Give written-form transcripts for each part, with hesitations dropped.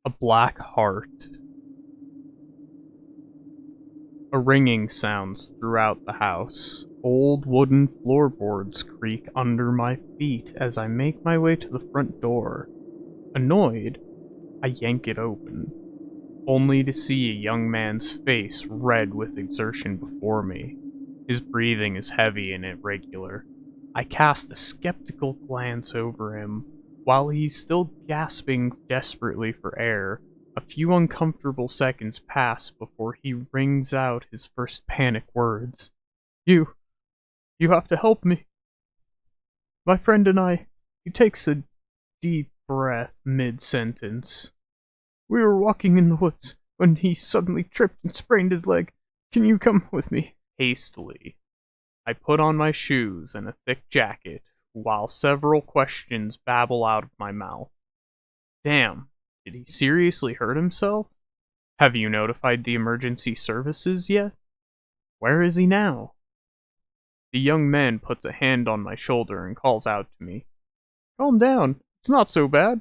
A Black Hart. A ringing sounds throughout the house. Old wooden floorboards creak under my feet as I make my way to the front door. Annoyed, I yank it open, only to see a young man's face red with exertion before me. His breathing is heavy and irregular. I cast a skeptical glance over him. While he's still gasping desperately for air, a few uncomfortable seconds pass before he rings out his first panic words. You, you have to help me. My friend and I. He takes a deep breath mid-sentence. We were walking in the woods when he suddenly tripped and sprained his leg. Can you come with me? Hastily, I put on my shoes and a thick jacket, while several questions babble out of my mouth. Damn, did he seriously hurt himself? Have you notified the emergency services yet? Where is he now? The young man puts a hand on my shoulder and calls out to me. Calm down, it's not so bad.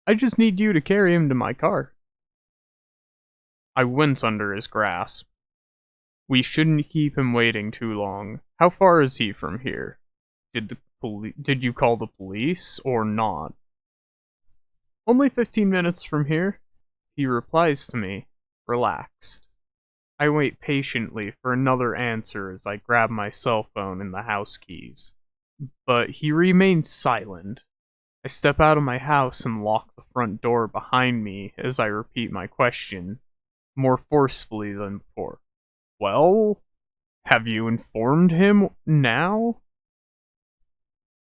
I just need you to carry him to my car. I wince under his grasp. We shouldn't keep him waiting too long. How far is he from here? Did you call the police or not? Only 15 minutes from here, he replies to me, relaxed. I wait patiently for another answer as I grab my cell phone and the house keys. But he remains silent. I step out of my house and lock the front door behind me as I repeat my question, more forcefully than before. Well, have you informed him now?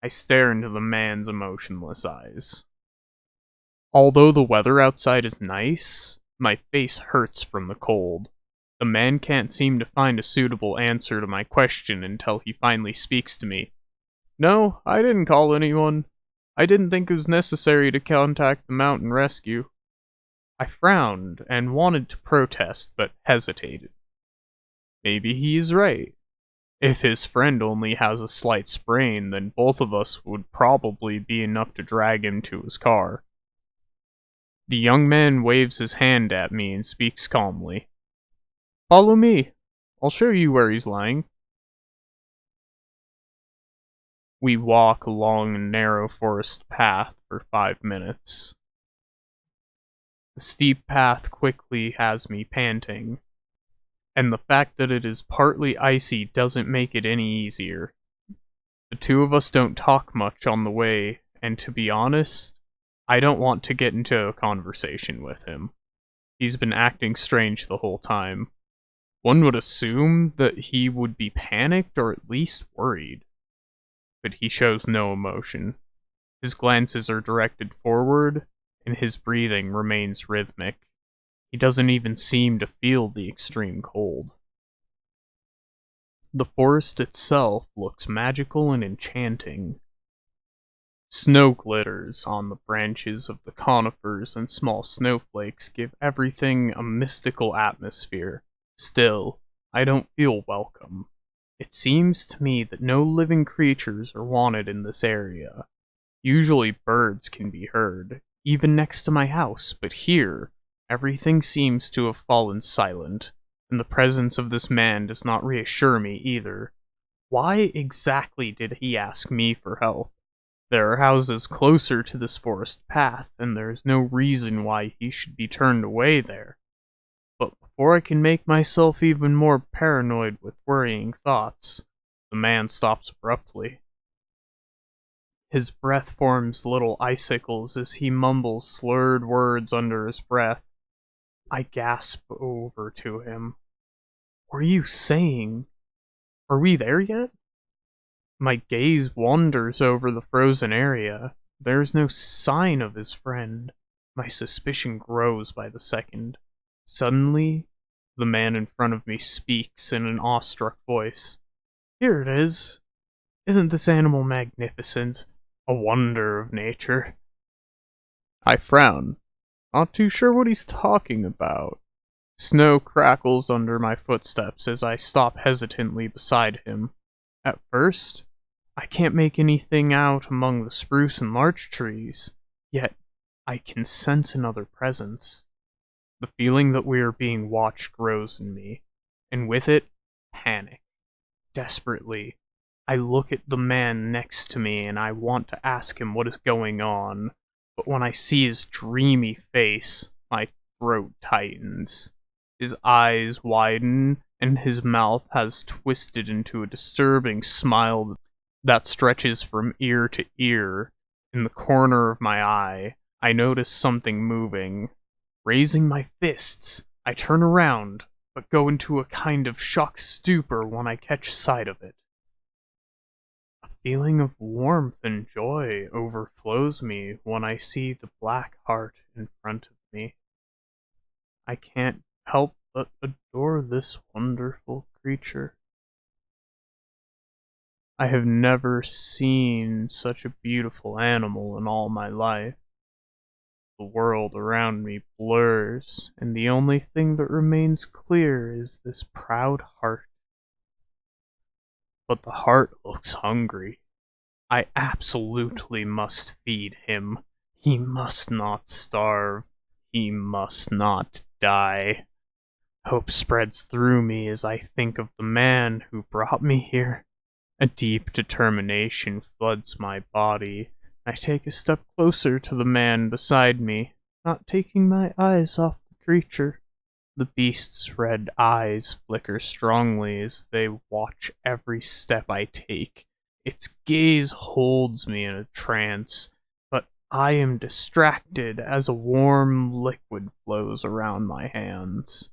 I stare into the man's emotionless eyes. Although the weather outside is nice, my face hurts from the cold. The man can't seem to find a suitable answer to my question until he finally speaks to me. No, I didn't call anyone. I didn't think it was necessary to contact the mountain rescue. I frowned and wanted to protest, but hesitated. Maybe he is right. If his friend only has a slight sprain, then both of us would probably be enough to drag him to his car. The young man waves his hand at me and speaks calmly. Follow me. I'll show you where he's lying. We walk along a narrow forest path for 5 minutes. The steep path quickly has me panting, and the fact that it is partly icy doesn't make it any easier. The two of us don't talk much on the way, and to be honest, I don't want to get into a conversation with him. He's been acting strange the whole time. One would assume that he would be panicked or at least worried. But he shows no emotion. His glances are directed forward, and his breathing remains rhythmic. He doesn't even seem to feel the extreme cold. The forest itself looks magical and enchanting. Snow glitters on the branches of the conifers, and small snowflakes give everything a mystical atmosphere. Still, I don't feel welcome. It seems to me that no living creatures are wanted in this area. Usually birds can be heard, even next to my house, but here, everything seems to have fallen silent, and the presence of this man does not reassure me either. Why exactly did he ask me for help? There are houses closer to this forest path, and there is no reason why he should be turned away there. But before I can make myself even more paranoid with worrying thoughts, the man stops abruptly. His breath forms little icicles as he mumbles slurred words under his breath. I gasp over to him. What are you saying? Are we there yet? My gaze wanders over the frozen area. There's no sign of his friend. My suspicion grows by the second. Suddenly, the man in front of me speaks in an awestruck voice. Here it is. Isn't this animal magnificent? A wonder of nature. I frown, not too sure what he's talking about. Snow crackles under my footsteps as I stop hesitantly beside him. At first, I can't make anything out among the spruce and larch trees, yet I can sense another presence. The feeling that we are being watched grows in me, and with it, panic. Desperately, I look at the man next to me and I want to ask him what is going on, but when I see his dreamy face, my throat tightens. His eyes widen, and his mouth has twisted into a disturbing smile that stretches from ear to ear. In the corner of my eye, I notice something moving. Raising my fists, I turn around, but go into a kind of shocked stupor when I catch sight of it. A feeling of warmth and joy overflows me when I see the Black Hart in front of me. I can't help but adore this wonderful creature. I have never seen such a beautiful animal in all my life. The world around me blurs, and the only thing that remains clear is this proud heart. But the heart looks hungry. I absolutely must feed him. He must not starve. He must not die. Hope spreads through me as I think of the man who brought me here. A deep determination floods my body. I take a step closer to the man beside me, not taking my eyes off the creature. The beast's red eyes flicker strongly as they watch every step I take. Its gaze holds me in a trance, but I am distracted as a warm liquid flows around my hands.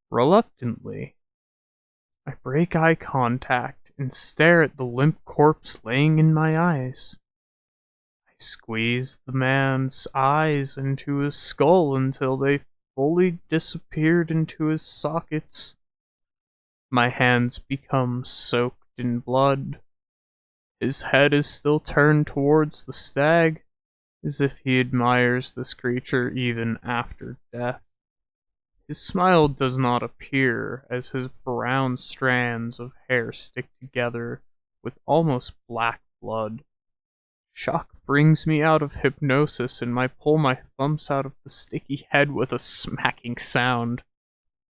Reluctantly, I break eye contact and stare at the limp corpse laying in my eyes. I squeeze the man's eyes into his skull until they fully disappeared into his sockets. My hands become soaked in blood. His head is still turned towards the stag, as if he admires this creature even after death. His smile does not appear as his brown strands of hair stick together with almost black blood. Shock brings me out of hypnosis and I pull my thumbs out of the sticky head with a smacking sound.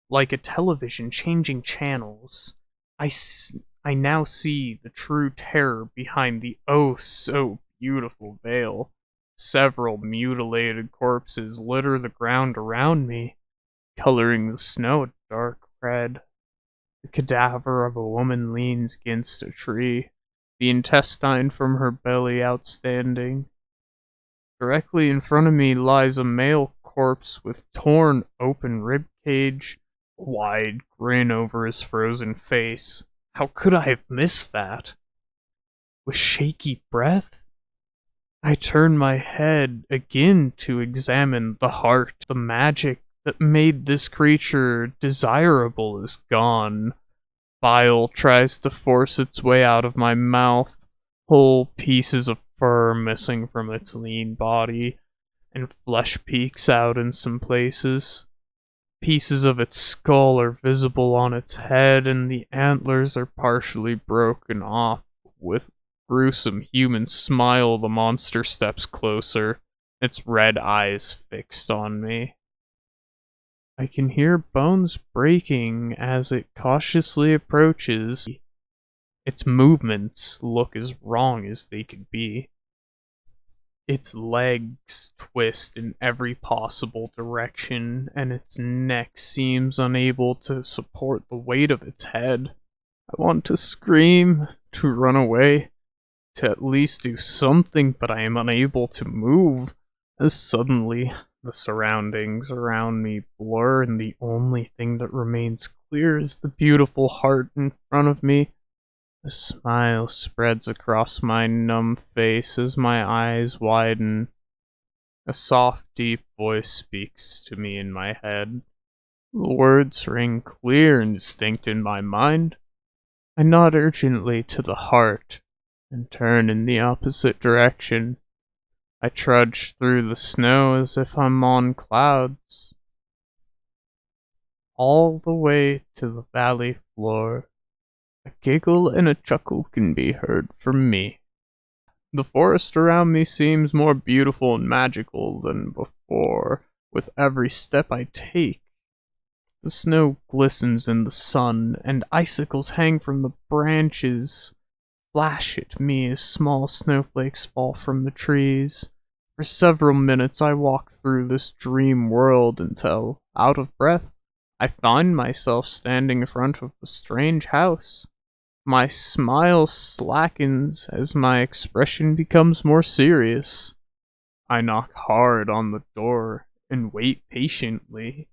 Like a television changing channels, I now see the true terror behind the oh so beautiful veil. Several mutilated corpses litter the ground around me, coloring the snow a dark red. The cadaver of a woman leans against a tree, the intestine from her belly outstanding. Directly in front of me lies a male corpse with torn open rib cage, a wide grin over his frozen face. How could I have missed that? With shaky breath, I turn my head again to examine the heart. The magic that made this creature desirable is gone. Bile tries to force its way out of my mouth, whole pieces of fur missing from its lean body, and flesh peeks out in some places. Pieces of its skull are visible on its head, and the antlers are partially broken off. With gruesome human smile, the monster steps closer, its red eyes fixed on me. I can hear bones breaking as it cautiously approaches. Its movements look as wrong as they could be. Its legs twist in every possible direction, and its neck seems unable to support the weight of its head. I want to scream, to run away, to at least do something, but I am unable to move, as suddenly the surroundings around me blur, and the only thing that remains clear is the beautiful heart in front of me. A smile spreads across my numb face as my eyes widen. A soft, deep voice speaks to me in my head. The words ring clear and distinct in my mind. I nod urgently to the heart and turn in the opposite direction. I trudge through the snow as if I'm on clouds. All the way to the valley floor. A giggle and a chuckle can be heard from me. The forest around me seems more beautiful and magical than before. With every step I take, the snow glistens in the sun, and icicles hang from the branches, flash at me as small snowflakes fall from the trees. For several minutes I walk through this dream world until, out of breath, I find myself standing in front of a strange house. My smile slackens as my expression becomes more serious. I knock hard on the door and wait patiently.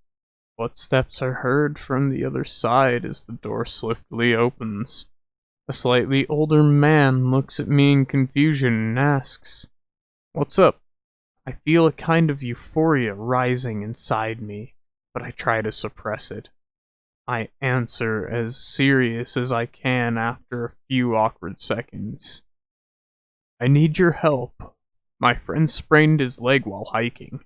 Footsteps are heard from the other side as the door swiftly opens. A slightly older man looks at me in confusion and asks, "What's up?" I feel a kind of euphoria rising inside me, but I try to suppress it. I answer as serious as I can after a few awkward seconds. "I need your help. My friend sprained his leg while hiking.